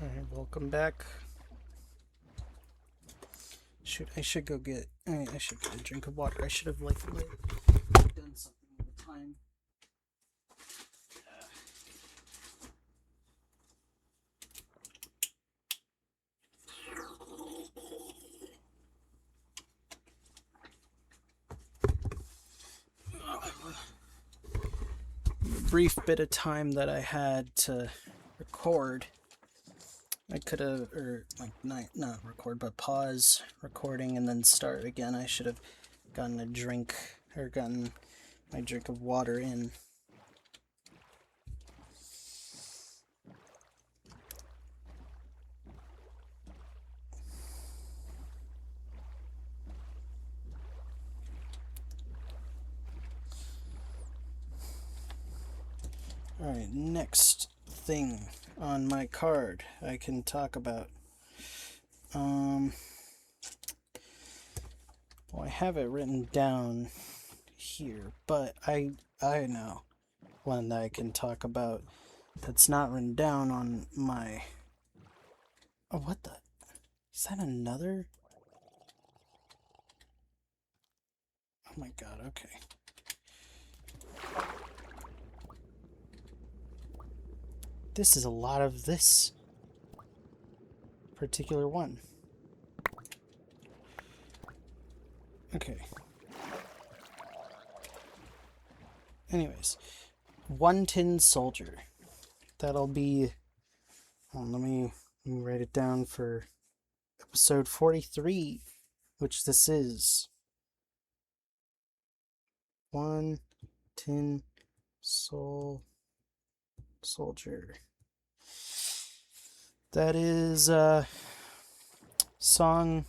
Alright, welcome back. I should go get, I should get a drink of water. I should have, like done something with the time. Brief bit of time that I had to record, I could have, or like not record, but pause recording and then start again. I should have gotten a drink, or gotten my drink of water in. Alright, next thing on my card I can talk about. Well, I have it written down here, but I know one that I can talk about that's not written down on my... Oh, what the... Is that another... Oh my god, okay. This is a lot of this particular one. Okay. Anyways, one tin soldier. That'll be... let me write it down for episode 43, which this is. One tin soldier. That is a song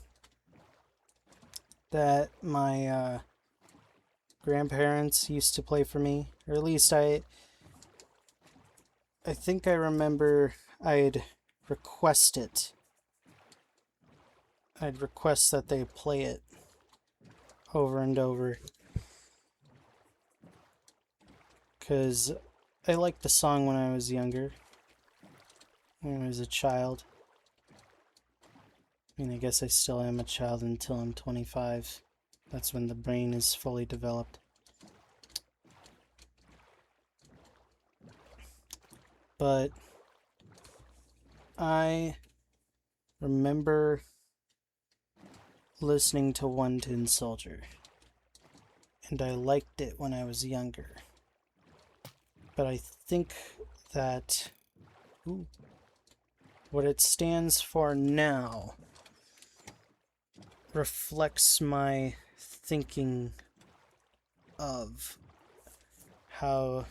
that my grandparents used to play for me, or at least I think I remember I'd request it. I'd request that they play it over and over, because I liked the song when I was younger, when I was a child. I mean, I guess I still am a child until I'm 25. That's when the brain is fully developed. But I remember listening to One Tin Soldier, and I liked it when I was younger. But I think that what it stands for now reflects my thinking of how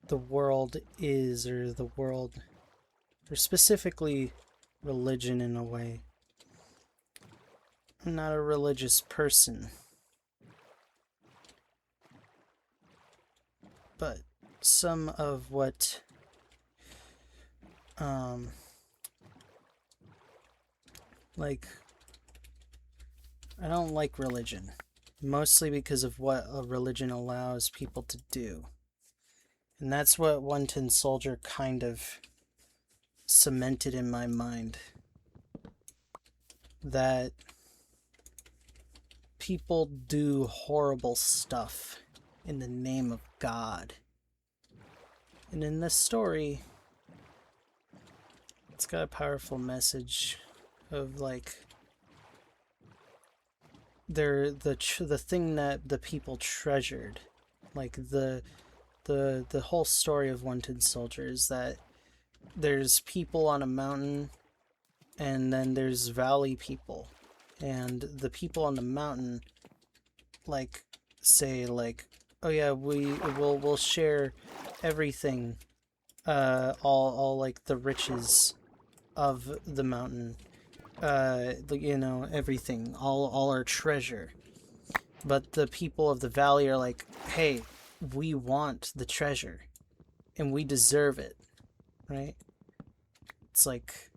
the world is, or the world, or specifically religion in a way. I'm not a religious person, but some of what like, I don't like religion, mostly because of what a religion allows people to do. And that's what One Tin Soldier kind of cemented in my mind. That people do horrible stuff in the name of God. And in this story, it's got a powerful message of, like, they're the thing that the people treasured. Like, the whole story of One Tin Soldier is that there's people on a mountain, and then there's valley people. And the people on the mountain, like, say, like, oh yeah, we'll share everything, all like the riches of the mountain, you know, everything, all our treasure. But the people of the valley are like, hey, we want the treasure, and we deserve it, right? It's like,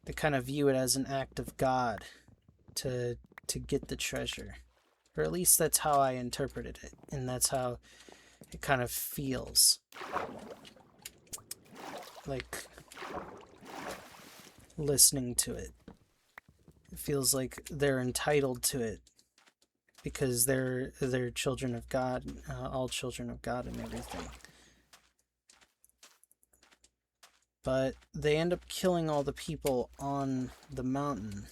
they kind of view it as an act of God to get the treasure. Or at least that's how I interpreted it, and that's how it kind of feels. like listening to it. It feels like they're entitled to it because they're children of God, all children of God and everything. But they end up killing all the people on the mountain.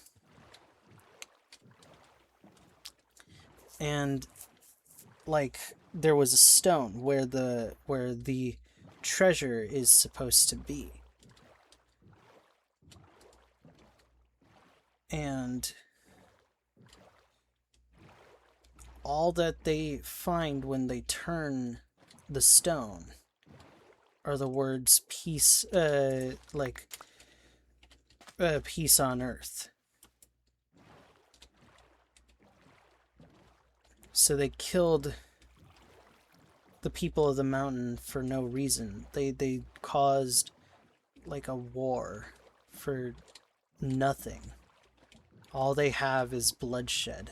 And like there was a stone where the treasure is supposed to be. And all that they find when they turn the stone are the words peace, peace on earth. So they killed the people of the mountain for no reason. They caused like a war for nothing. All they have is bloodshed.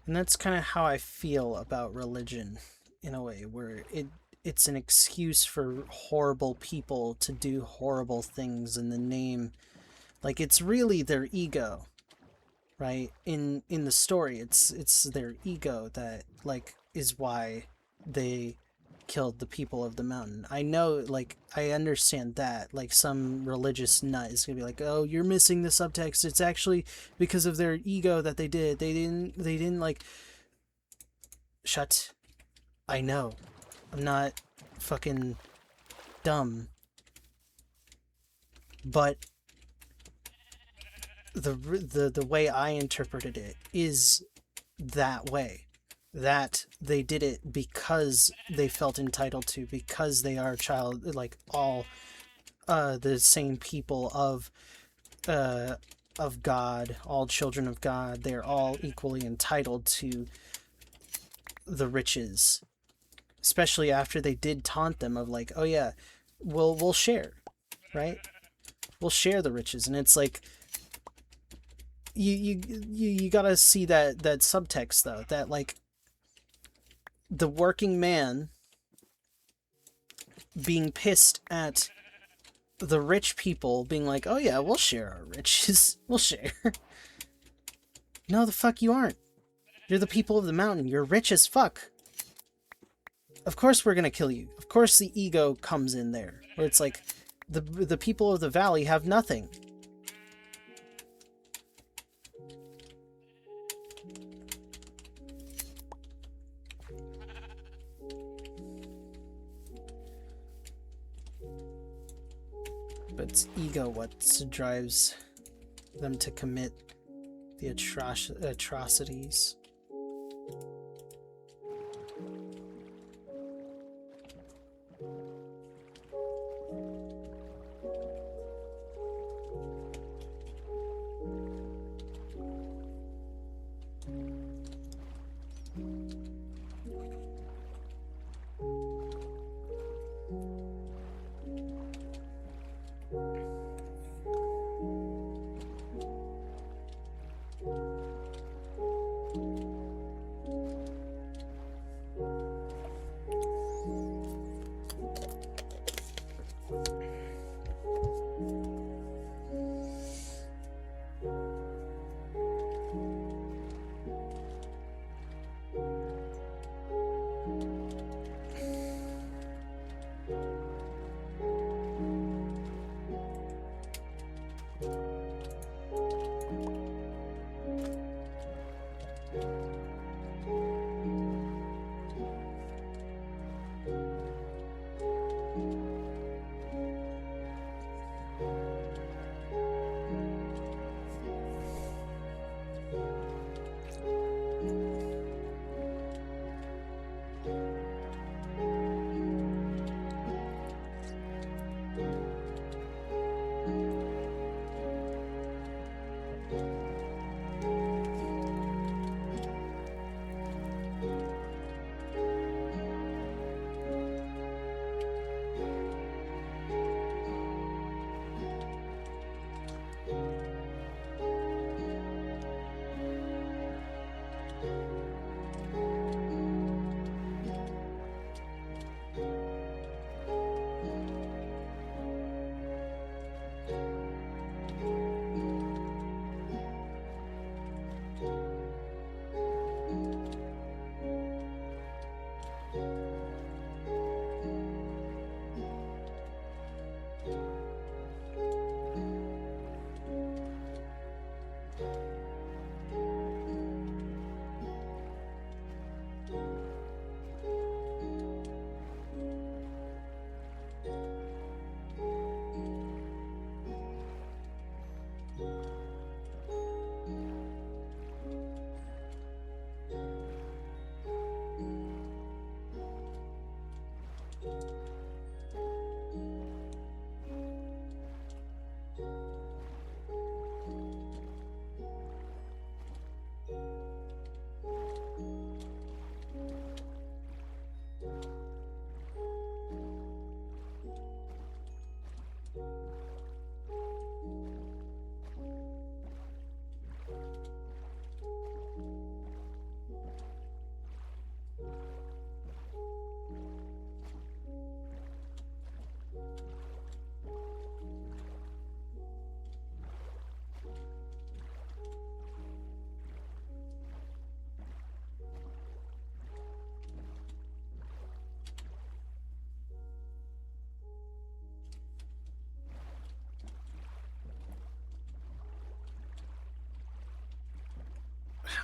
And that's kind of how I feel about religion, in a way, where it's an excuse for horrible people to do horrible things in the name. Like, it's really their ego, right? In the story, it's their ego that, like, is why they killed the people of the mountain. I know, like, I understand that. Like, some religious nut is gonna be like, oh, you're missing the subtext. It's actually because of their ego that they did. They didn't, like... Shut. I know. I'm not fucking dumb. But the way I interpreted it is that way. That they did it because they felt entitled to, because they are like all the same people of God, all children of God. They're all equally entitled to the riches, especially after they did taunt them of like, oh yeah, we'll share, right? We'll share the riches. And it's like, you gotta see that subtext though, that like the working man being pissed at the rich people being like, oh yeah, we'll share our riches. We'll share. No, the fuck you aren't. You're the people of the mountain. You're rich as fuck. Of course we're gonna kill you. Of course the ego comes in there, where it's like, the people of the valley have nothing. But it's ego what drives them to commit the atrocities.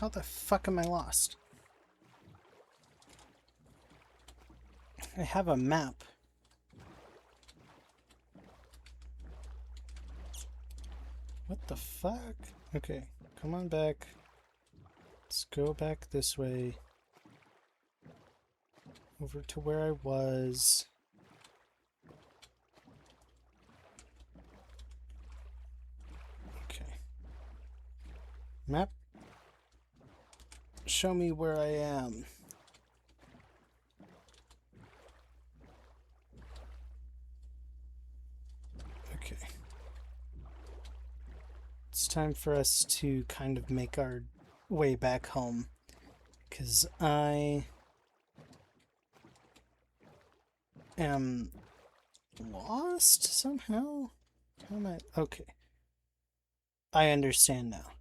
How the fuck am I lost? I have a map. What the fuck? Okay, come on back. Let's go back this way. Over to where I was. Okay. Map. Show me where I am. Okay. It's time for us to kind of make our way back home. Because I am lost somehow? How am I? Okay. I understand now.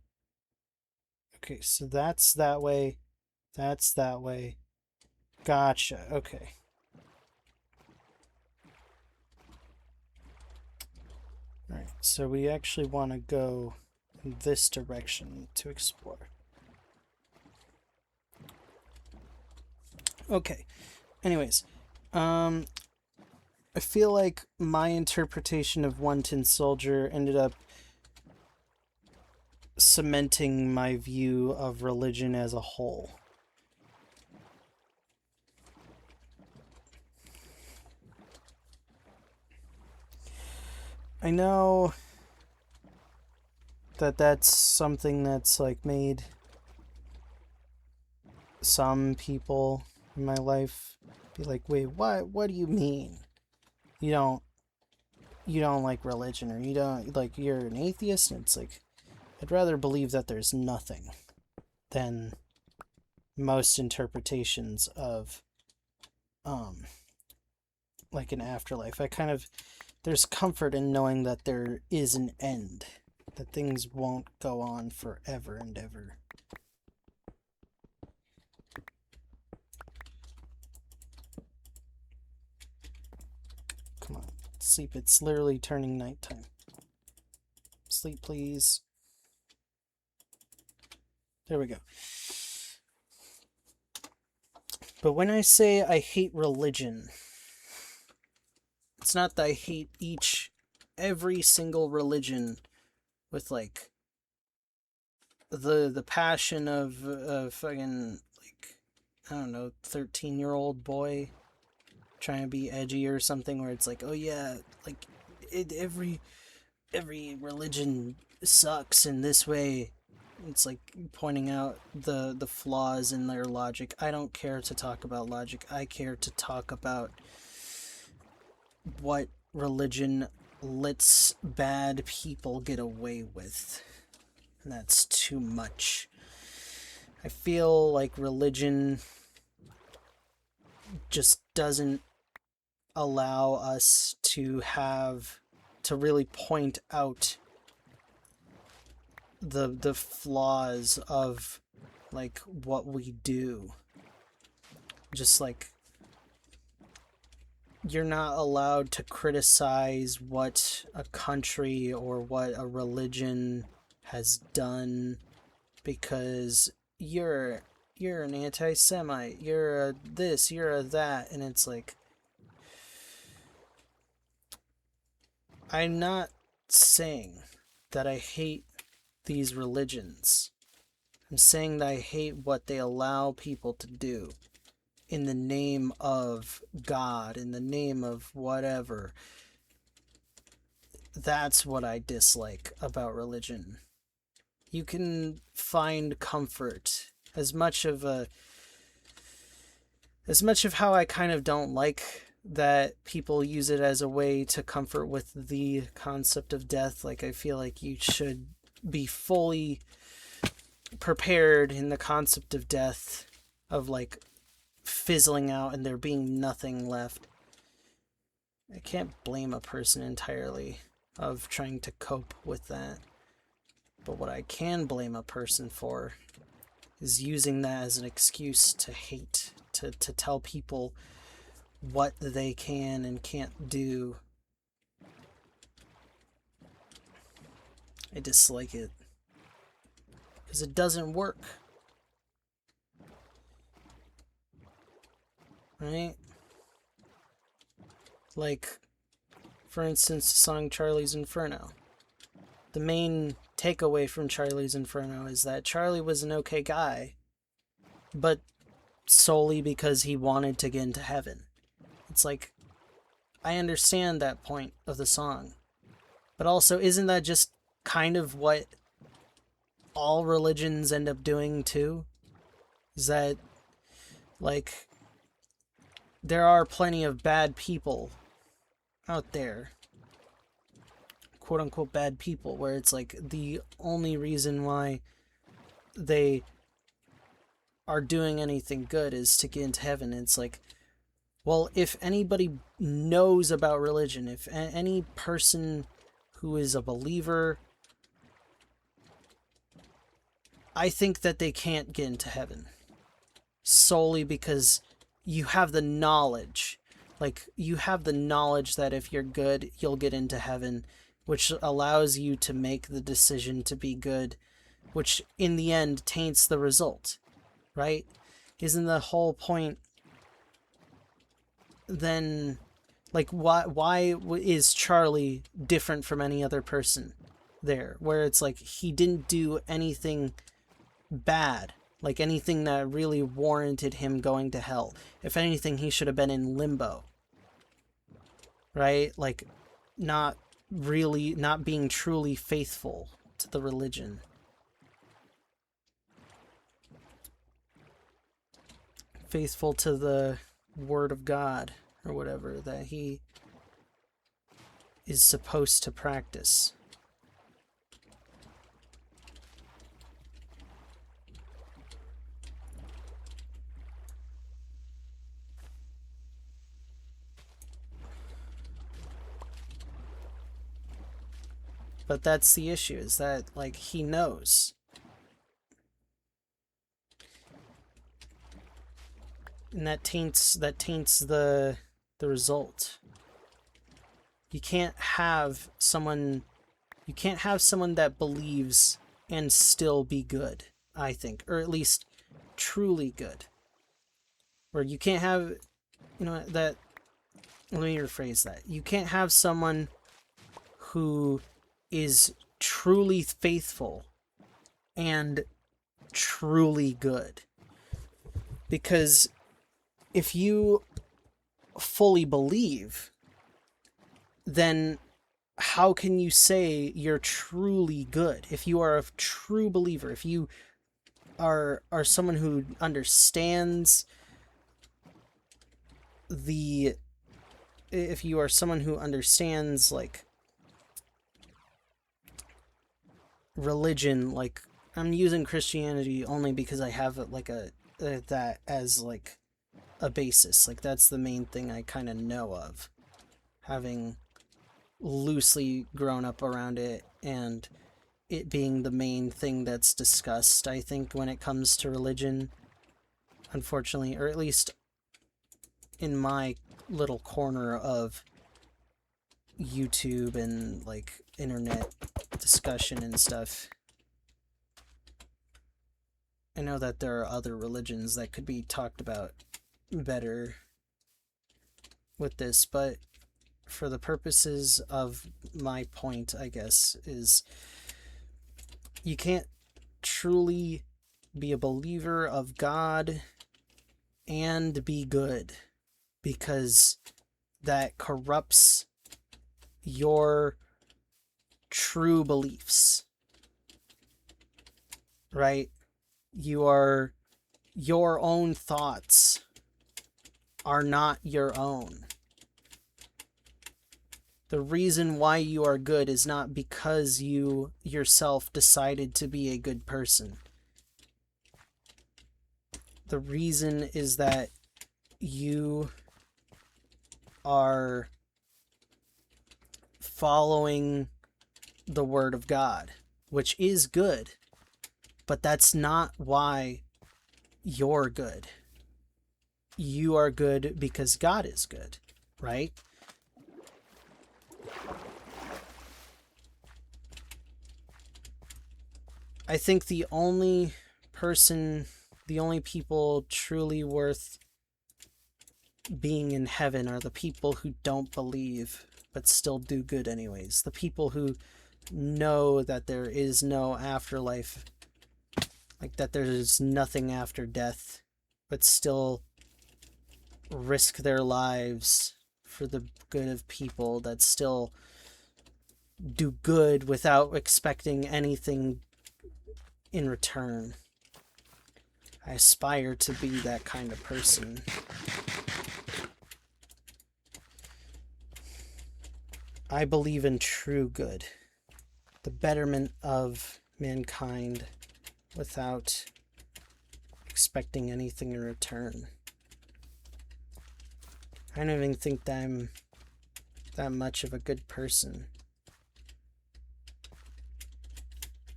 Okay, so that's that way. That's that way. Gotcha. Okay. Alright, so we actually want to go in this direction to explore. Okay. Anyways, I feel like my interpretation of One Tin Soldier ended up cementing my view of religion as a whole. I know that that's something that's like made some people in my life be like, wait, what do you mean? You don't like religion, or you don't like, you're an atheist? And it's like, I'd rather believe that there's nothing than most interpretations of like an afterlife. There's comfort in knowing that there is an end, that things won't go on forever and ever. Come on, sleep. It's literally turning nighttime. Sleep, please. There we go. But when I say I hate religion, it's not that I hate every single religion with like the passion of a fucking, like, I don't know, 13-year-old boy trying to be edgy or something, where it's like, oh yeah, like every religion sucks in this way. It's like pointing out the flaws in their logic. I don't care to talk about logic. I care to talk about what religion lets bad people get away with. And that's too much. I feel like religion just doesn't allow us to really point out the flaws of like what we do. Just like, you're not allowed to criticize what a country or what a religion has done because you're an anti-Semite, you're a this, you're a that, and it's like, I'm not saying that I hate these religions. I'm saying that I hate what they allow people to do in the name of God, in the name of whatever. That's what I dislike about religion. You can find comfort. As much of how I kind of don't like that people use it as a way to comfort with the concept of death, like, I feel like you should be fully prepared in the concept of death, of like fizzling out and there being nothing left. I can't blame a person entirely of trying to cope with that. But what I can blame a person for is using that as an excuse to hate, to tell people what they can and can't do. I dislike it. Because it doesn't work. right? Like, for instance, the song Charlie's Inferno. The main takeaway from Charlie's Inferno is that Charlie was an okay guy, but solely because he wanted to get into heaven. It's like, I understand that point of the song, but also, isn't that just kind of what all religions end up doing too? Is that, like, there are plenty of bad people out there, quote unquote bad people, where it's like the only reason why they are doing anything good is to get into heaven. It's like, well, if anybody knows about religion, if any person who is a believer, I think that they can't get into heaven solely because you have the knowledge. Like, you have the knowledge that if you're good, you'll get into heaven, which allows you to make the decision to be good, which in the end taints the result, right? Isn't the whole point then, like, why is Charlie different from any other person there, where it's like he didn't do anything bad, like anything that really warranted him going to hell? If anything, he should have been in limbo, right? Like, not being truly faithful to the religion. Faithful to the word of God, or whatever, that he is supposed to practice. But that's the issue, is that, like, he knows. And that taints the result. You can't have someone that believes and still be good, I think, or at least truly good. Or you can't have, that, let me rephrase that. You can't have someone who is truly faithful and truly good. Because if you fully believe, then how can you say you're truly good? If you are a true believer, if you are someone who understands if you are someone who understands, like, religion, like, I'm using Christianity only because I have like that as like a basis. Like, that's the main thing I kind of know of, having loosely grown up around it and it being the main thing that's discussed, I think, when it comes to religion, unfortunately, or at least in my little corner of YouTube and, like, internet discussion and stuff. I know that there are other religions that could be talked about better with this, but for the purposes of my point, I guess, is you can't truly be a believer of God and be good, because that corrupts your true beliefs, right? Your own thoughts are not your own. The reason why you are good is not because you yourself decided to be a good person. The reason is that you are following the word of God, which is good, but that's not why you're good. You are good because God is good, right? I think the only people truly worth being in heaven are the people who don't believe but still do good anyways. The people who know that there is no afterlife, like that there's nothing after death, but still risk their lives for the good of people, that still do good without expecting anything in return. I aspire to be that kind of person. I believe in true good, the betterment of mankind without expecting anything in return. I don't even think that I'm that much of a good person,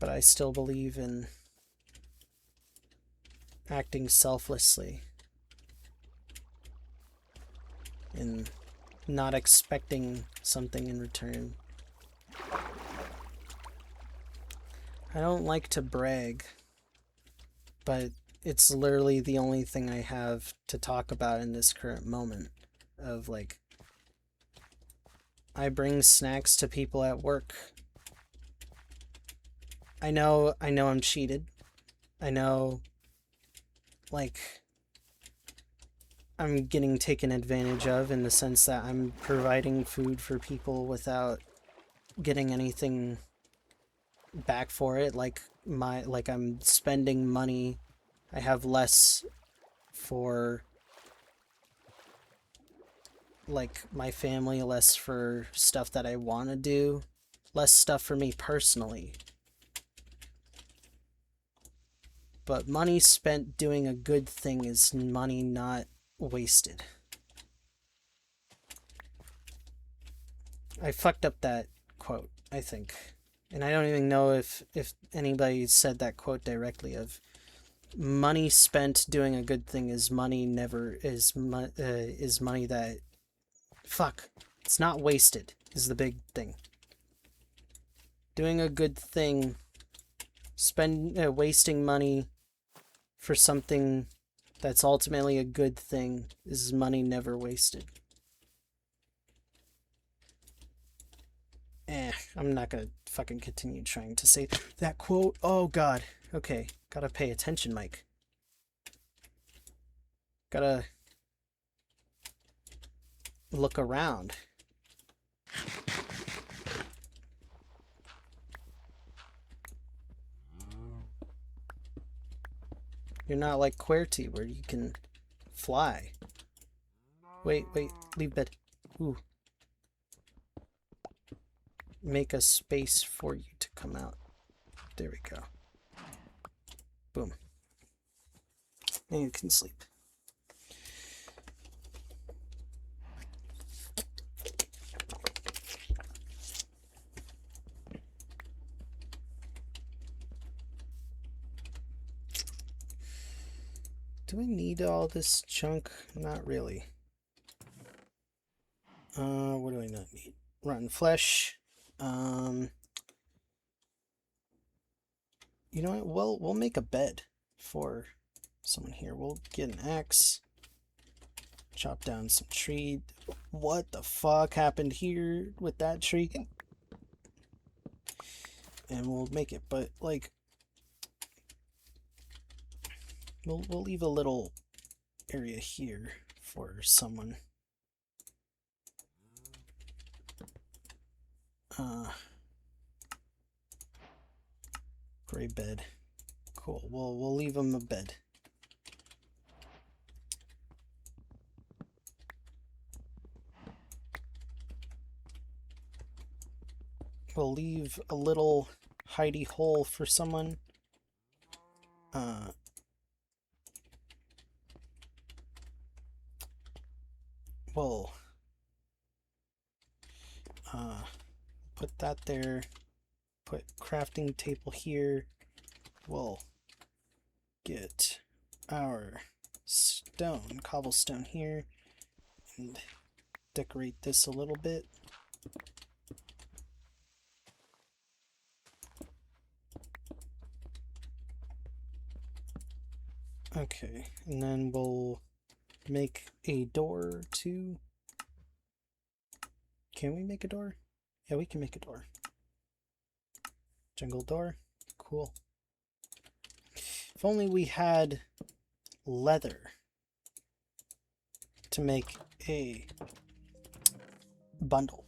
but I still believe in acting selflessly, in not expecting something in return. I don't like to brag, but it's literally the only thing I have to talk about in this current moment of like, I bring snacks to people at work. I know I'm cheated. I know, like, I'm getting taken advantage of in the sense that I'm providing food for people without getting anything back for it. Like I'm spending money. I have less for like my family, less for stuff that I want to do, less stuff for me personally. But money spent doing a good thing is money not wasted. I fucked up that quote, I think. And I don't even know if anybody said that quote directly of money spent doing a good thing is money never is money that fuck. It's not wasted is the big thing. Doing a good thing, wasting money for something that's ultimately a good thing is money never wasted. I'm not gonna fucking continue trying to say that quote. Oh god. Okay, gotta pay attention, Mike. Gotta look around. You're not like QWERTY where you can fly. Wait, leave bed. Ooh. Make a space for you to come out. There we go. Boom. And you can sleep. Do I need all this junk? Not really. What do I not need? Rotten flesh. You know what? We'll make a bed for someone here. We'll get an axe. Chop down some tree. What the fuck happened here with that tree? And we'll make it, but like, we'll leave a little area here for someone. Gray bed. Cool. We'll leave him a bed. We'll leave a little hidey hole for someone. We'll put that there. Put crafting table here. We'll get our stone, cobblestone here, and decorate this a little bit. Okay, and then we'll make a door to... Can we make a door? Yeah, we can make a door. Jungle door. Cool. If only we had leather to make a bundle.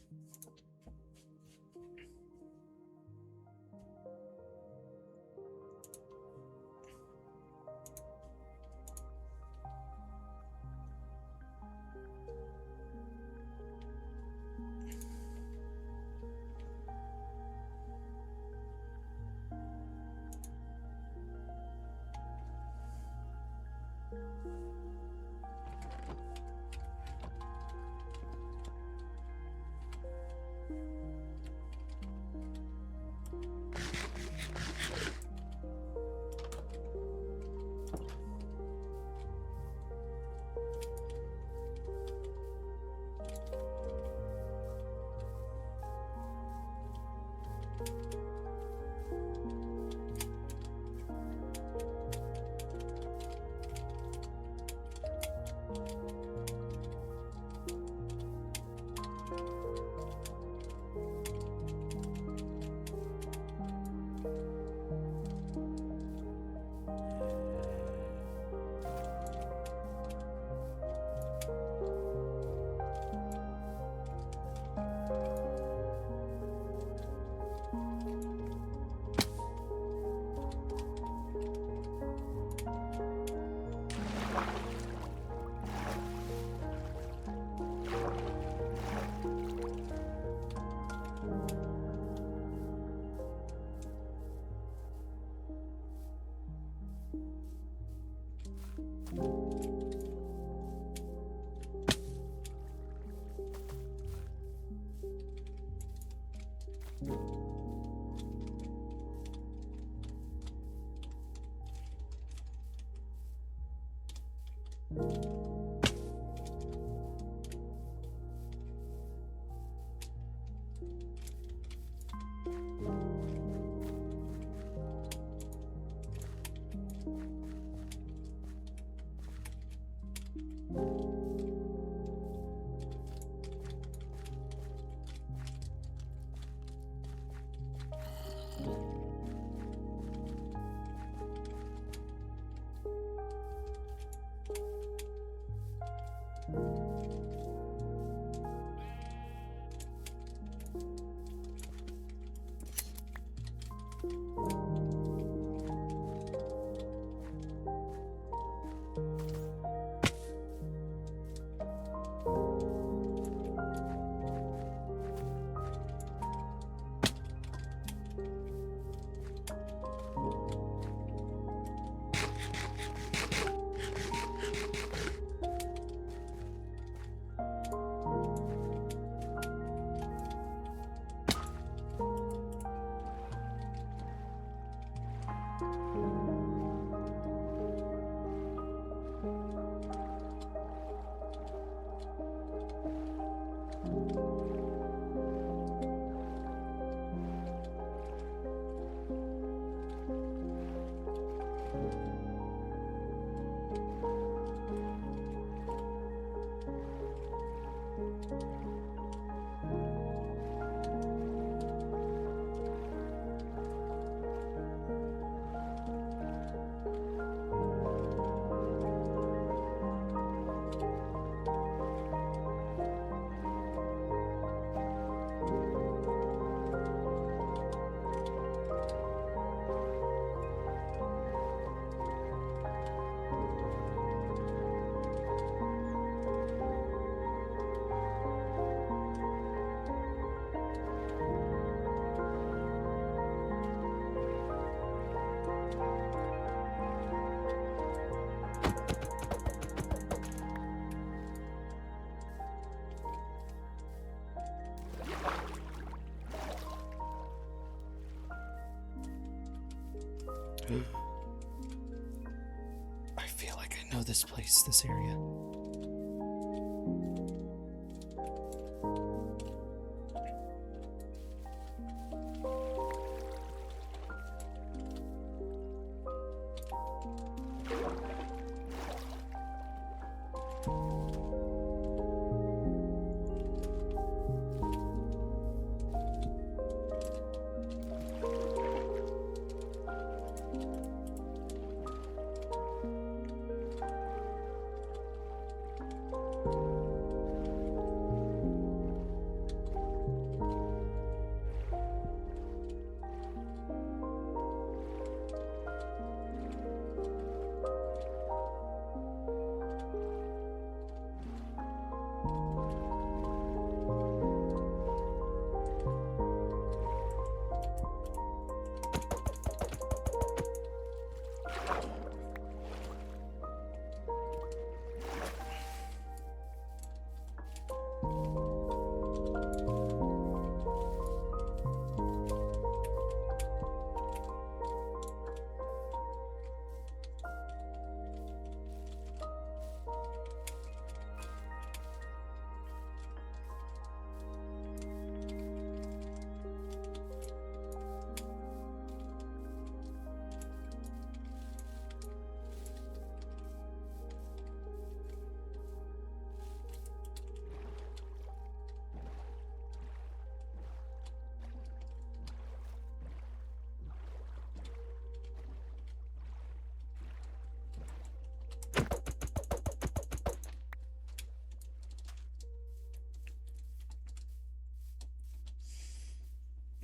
I feel like I know this place, this area.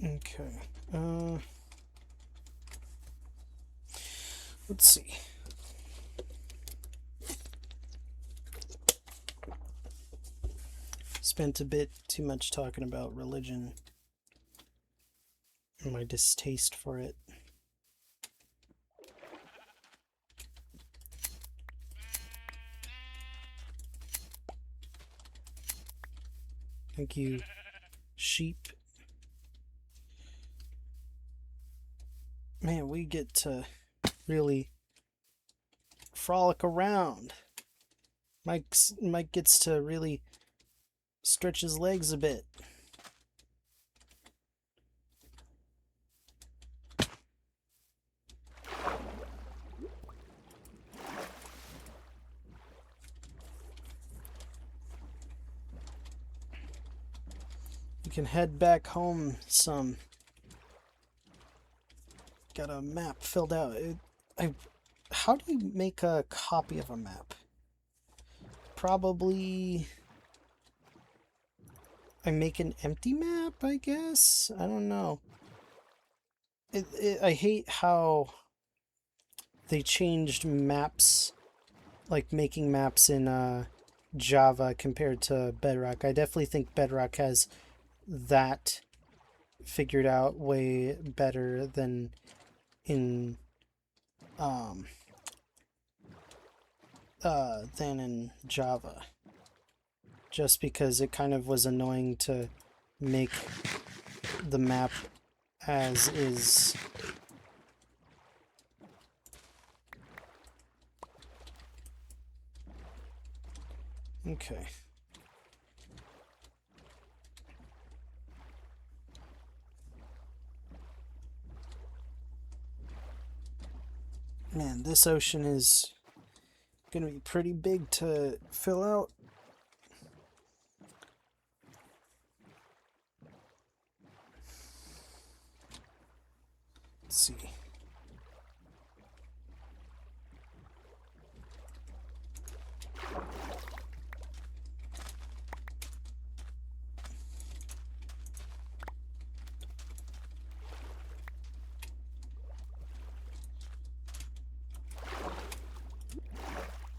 Okay. Let's see. Spent a bit too much talking about religion and my distaste for it. Thank you, sheep. Man, we get to really frolic around. Mike gets to really stretch his legs a bit. You can head back home some. Got a map filled out. How do you make a copy of a map? Probably I make an empty map, I guess? I don't know. I hate how they changed maps, like making maps in Java compared to Bedrock. I definitely think Bedrock has that figured out way better than in Java. Just because it kind of was annoying to make the map as is. Okay. Man, this ocean is gonna be pretty big to fill out. Let's see.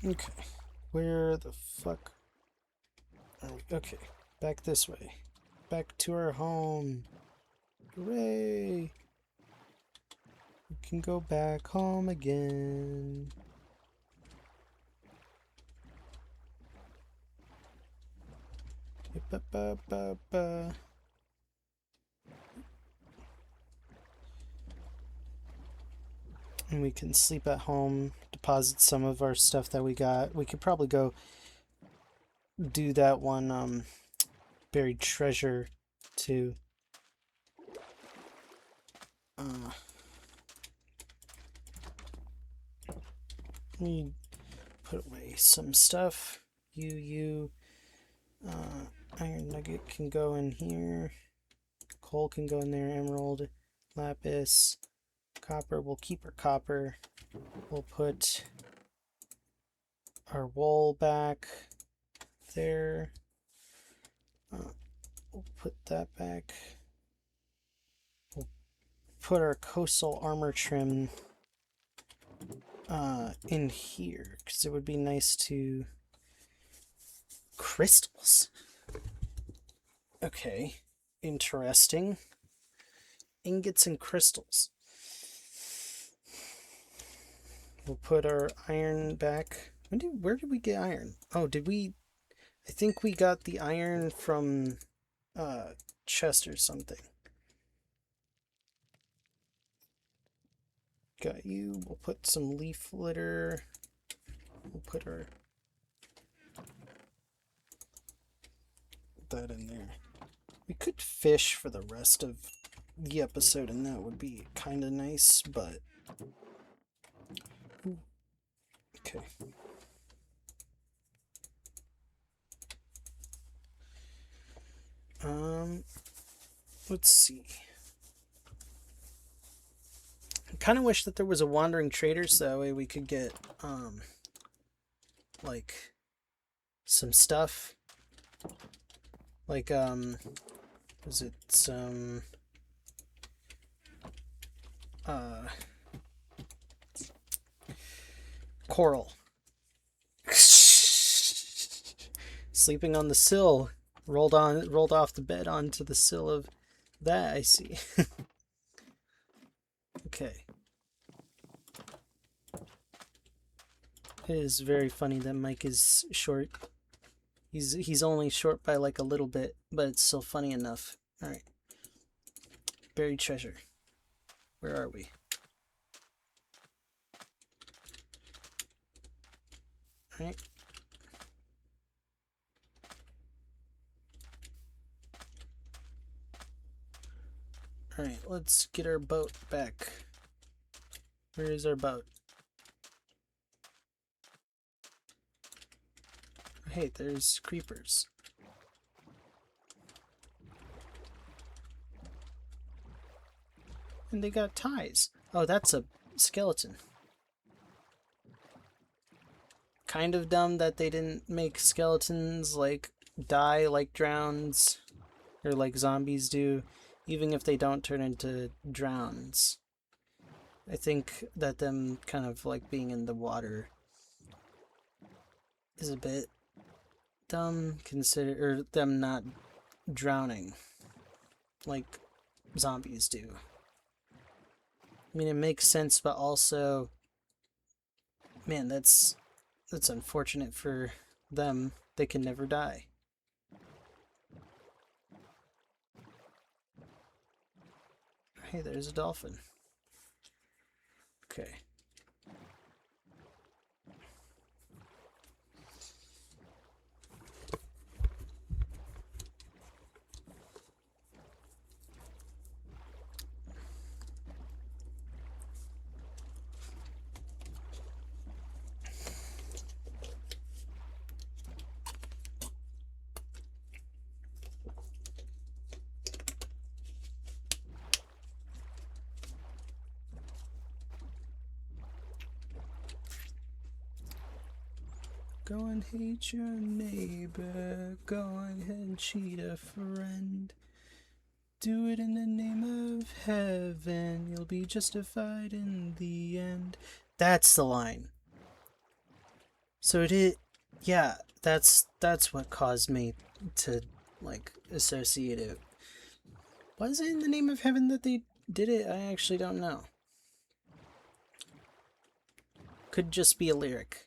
Okay, where the fuck are we? Okay, back this way. Back to our home. Hooray! We can go back home again. Ba-ba-ba-ba. And we can sleep at home, deposit some of our stuff that we got. We could probably go do that one buried treasure too. Let me put away some stuff. Iron nugget can go in here. Coal can go in there. Emerald, lapis, copper. We'll keep our copper. We'll put our wool back. there. We'll put that back. We'll put our coastal armor trim in here, because it would be nice to... Crystals. Okay, interesting. Ingots and crystals. We'll put our iron back. Where did we get iron? Oh, did we... I think we got the iron from chest or something. Got you. We'll put some leaf litter. We'll put our... that in there. We could fish for the rest of the episode, and that would be kind of nice, but... Okay. Let's see. I kind of wish that there was a wandering trader, so that way we could get, like, some stuff. Like, was it some, coral. Sleeping on the sill. Rolled off the bed onto the sill of that, I see. Okay. It is very funny that Mike is short. He's only short by like a little bit, but it's still funny enough. Alright. Buried treasure. Where are we? Alright. Alright, let's get our boat back. Where is our boat? Hey, there's creepers. And they got ties. Oh, that's a skeleton. Kind of dumb that they didn't make skeletons like die like drowns or like zombies do, even if they don't turn into drowns. I think that them kind of like being in the water is a bit dumb, or them not drowning like zombies do. I mean, it makes sense, but also, man, that's unfortunate for them. They can never die. Hey, there's a dolphin. Okay. Go and hate your neighbor, go and cheat a friend. Do it in the name of heaven, you'll be justified in the end. That's the line. So it is, yeah, that's what caused me to, like, associate it. Was it in the name of heaven that they did it? I actually don't know. Could just be a lyric.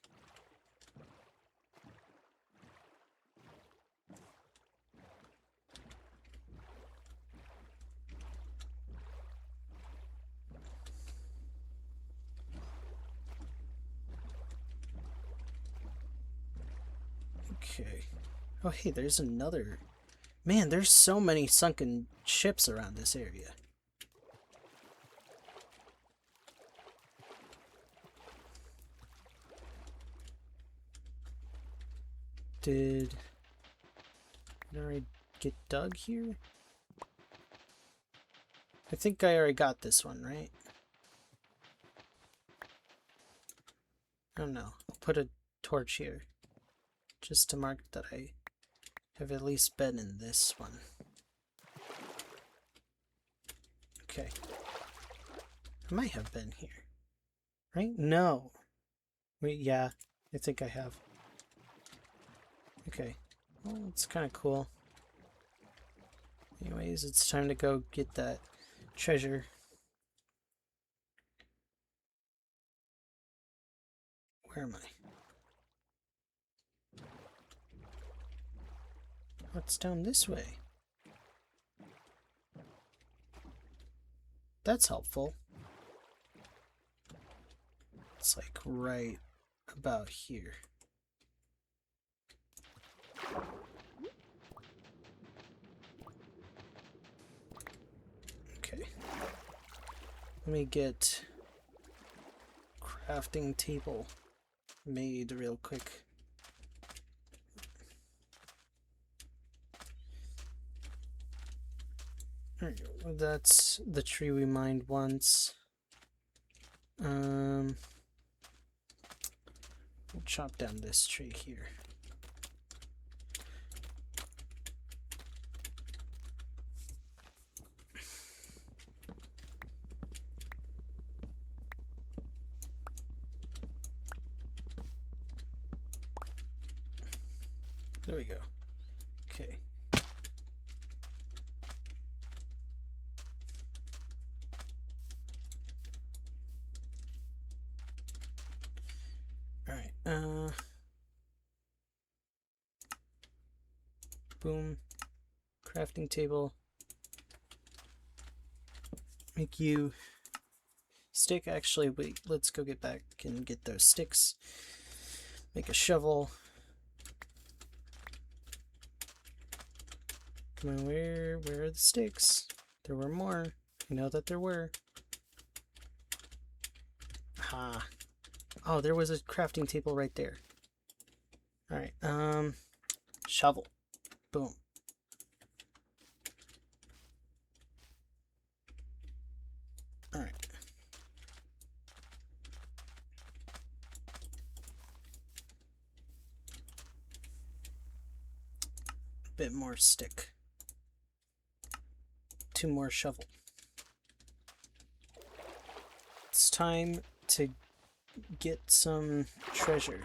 Okay. Oh, hey, there's another... Man, there's so many sunken ships around this area. Did I already get dug here? I think I already got this one, right? I don't know. I'll put a torch here. just to mark that I have at least been in this one. Okay. I might have been here. Right? No. Wait, yeah. I think I have. Okay. Well, it's kind of cool. Anyways, it's time to go get that treasure. Where am I? What's down this way? That's helpful. It's like right about here. Okay. Let me get crafting table made real quick. That's the tree we mined once. We'll chop down this tree here. There we go. Okay. Alright, boom. Crafting table. Make you stick. Actually, wait, let's go get back and get those sticks. Make a shovel. Come on, where are the sticks? There were more. I know that there were. Ha. Oh, there was a crafting table right there. Alright, shovel. Boom. Alright. A bit more stick. 2 more shovel. It's time to get some treasure.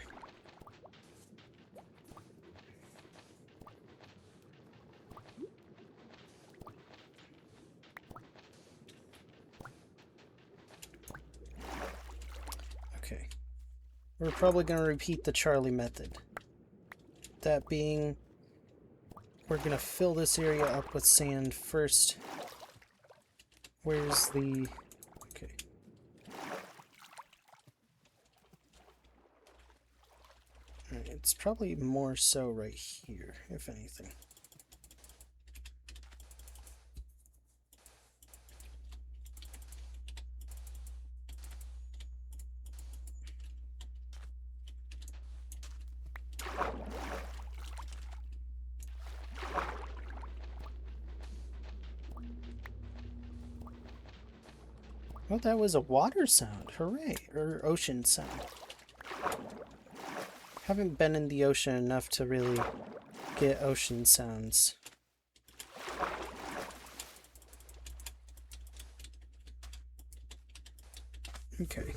Okay. We're probably going to repeat the Charlie method. That being, we're going to fill this area up with sand first. Where's the... Okay. Alright, it's probably more so right here, if anything. Oh, that was a water sound. Hooray. Or ocean sound. Haven't been in the ocean enough to really get ocean sounds. Okay.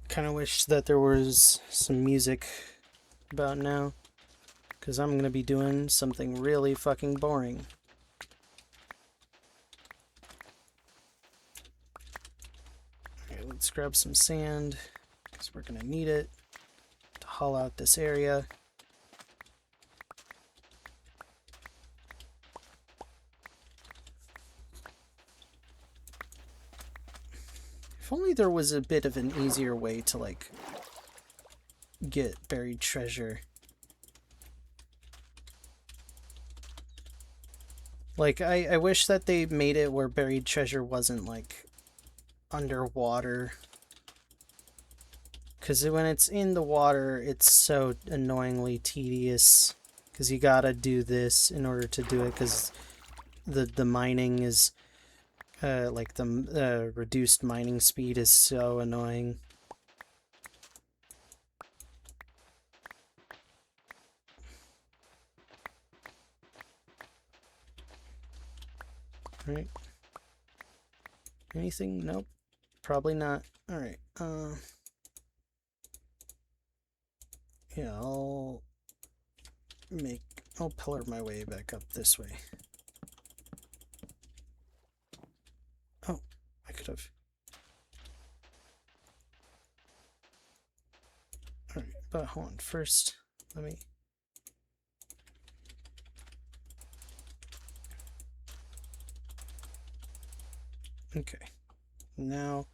Kind of wish that there was some music about now, because I'm going to be doing something really fucking boring. Okay, let's grab some sand, because we're going to need it to haul out this area. If only there was a bit of an easier way to, like, get buried treasure. Like, I wish that they made it where buried treasure wasn't, like, underwater. Because when it's in the water, it's so annoyingly tedious. Because you gotta do this in order to do it, because the mining is like the reduced mining speed is so annoying. Right. Anything? Nope. Probably not. Alright. Yeah, I'll pillar my way back up this way. Oh, I could have. Alright, but hold on. First, let me. Okay. Now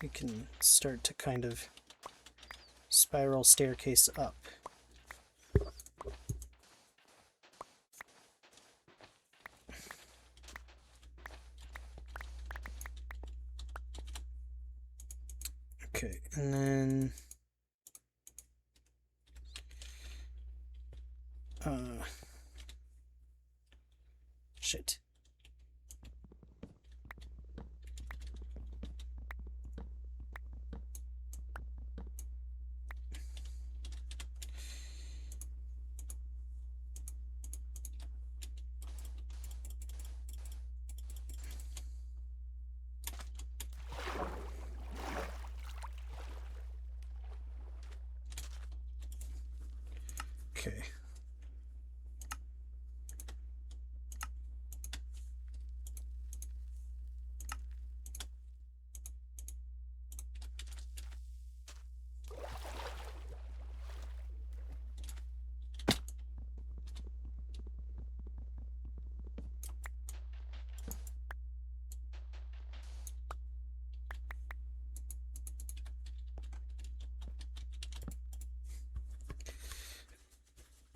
we can start to kind of spiral staircase up. Okay, and then shit. Okay.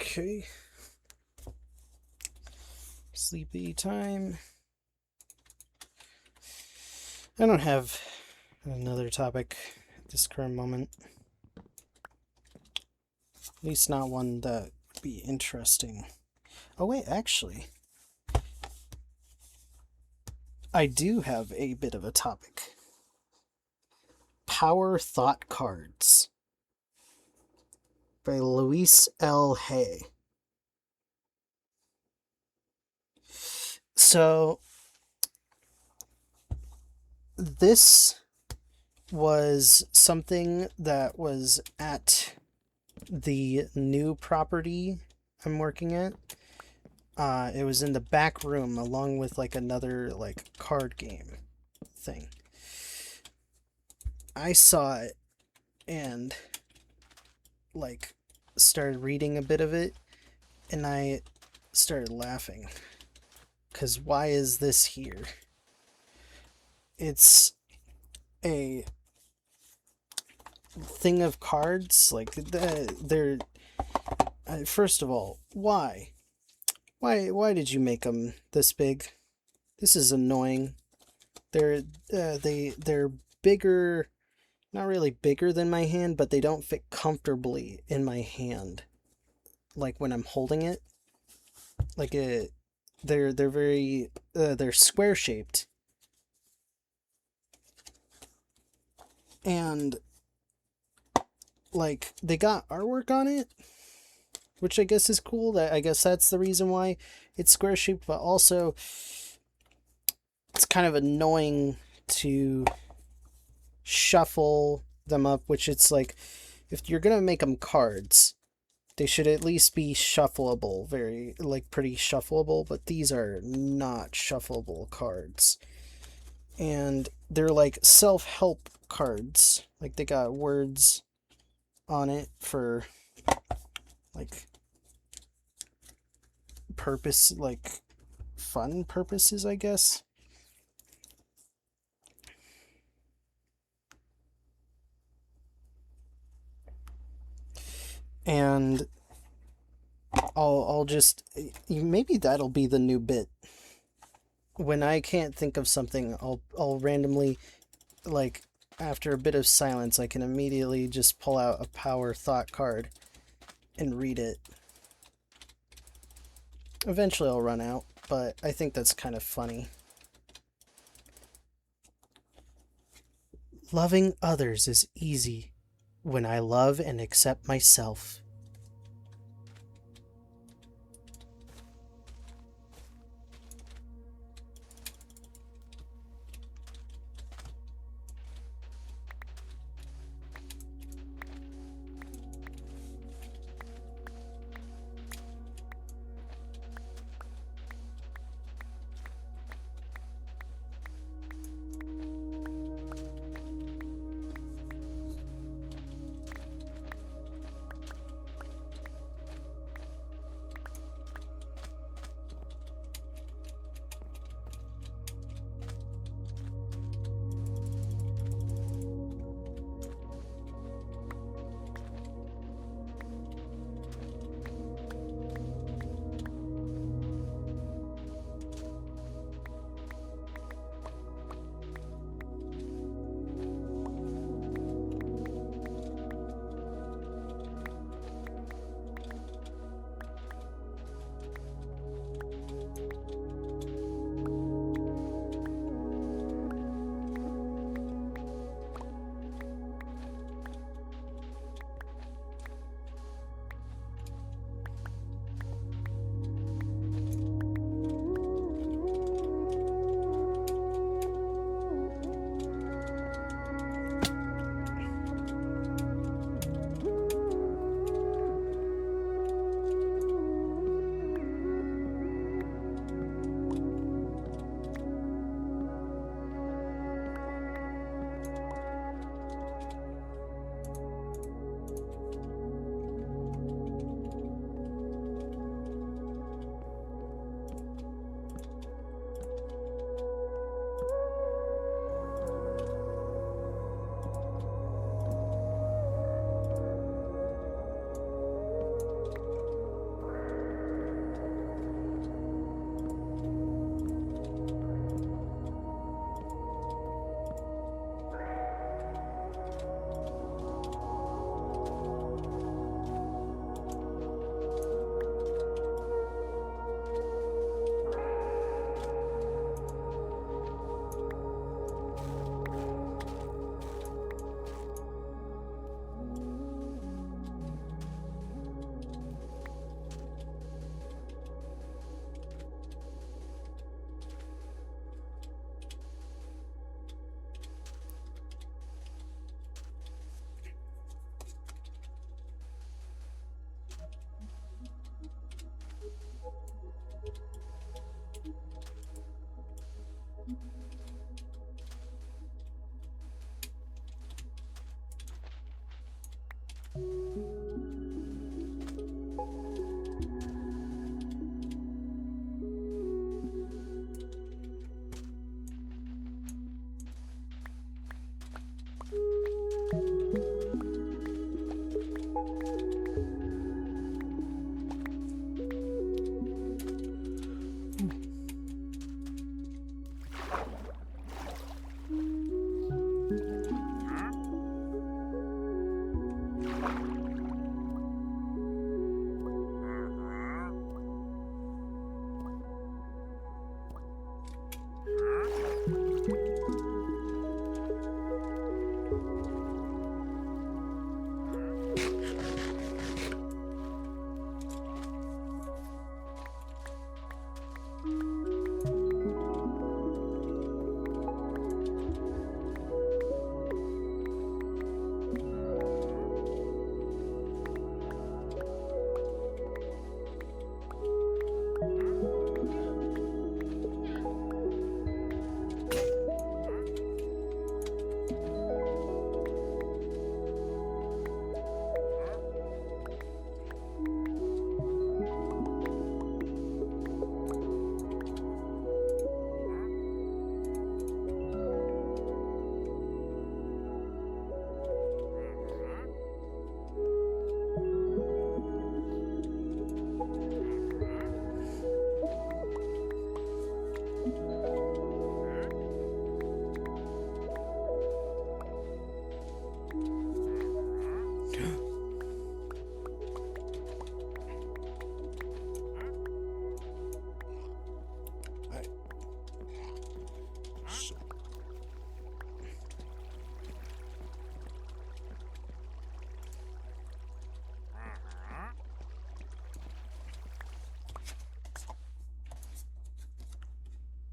Okay. Sleepy time. I don't have another topic at this current moment. At least not one that would be interesting. Oh wait, actually, I do have a bit of a topic. Power Thought Cards by Luis L. Hay. So, this was something that was at the new property I'm working at. It was in the back room along with like another like card game thing. I saw it and like started reading a bit of it, and I started laughing. Because why is this here? It's a thing of cards. Like, they're... first of all, why? Why did you make them this big? This is annoying. They're bigger... Not really bigger than my hand, but they don't fit comfortably in my hand. Like, when I'm holding it. Like, they're very... they're square-shaped. And like they got artwork on it, which I guess is cool. That I guess that's the reason why it's square shaped, but also it's kind of annoying to shuffle them up, which it's like if you're gonna make them cards, they should at least be shuffleable, very like pretty shuffleable, but these are not shuffleable cards. And they're like self-help cards. Like they got words on it for like purpose, like fun purposes, I guess. And I'll just maybe that'll be the new bit. When I can't think of something, I'll randomly, like after a bit of silence, I can immediately just pull out a power thought card and read it. Eventually I'll run out, but I think that's kind of funny. Loving others is easy when I love and accept myself.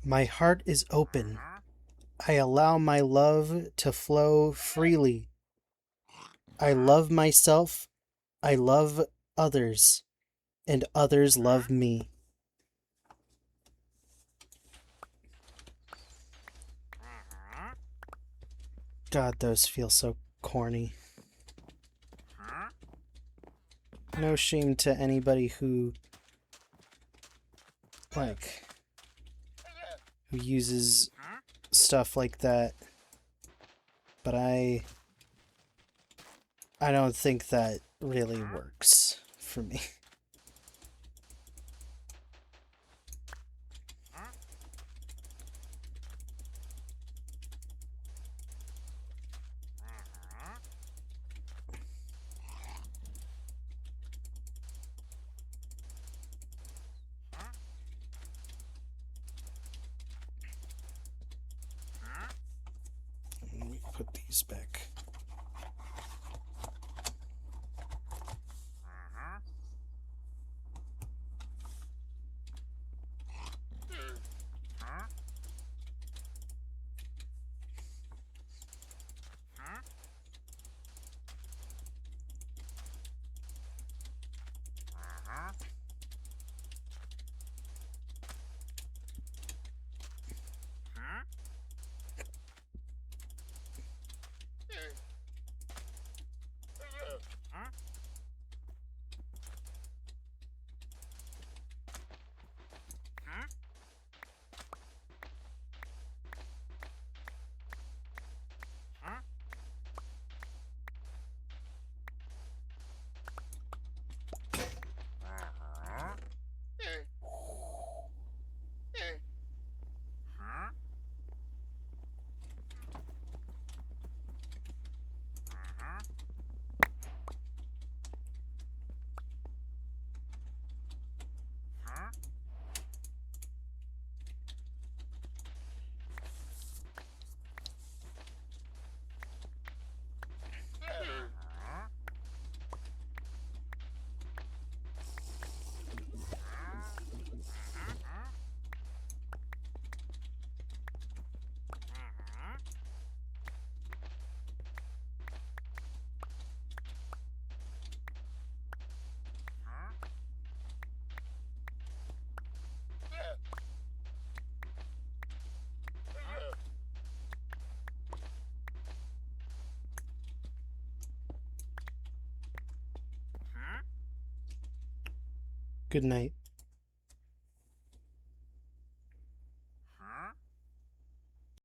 My heart is open. I allow my love to flow freely. I love myself. I love others. And others love me. God, those feel so corny. No shame to anybody who uses stuff like that. But I don't think that really works for me. Let me put these back. Good night.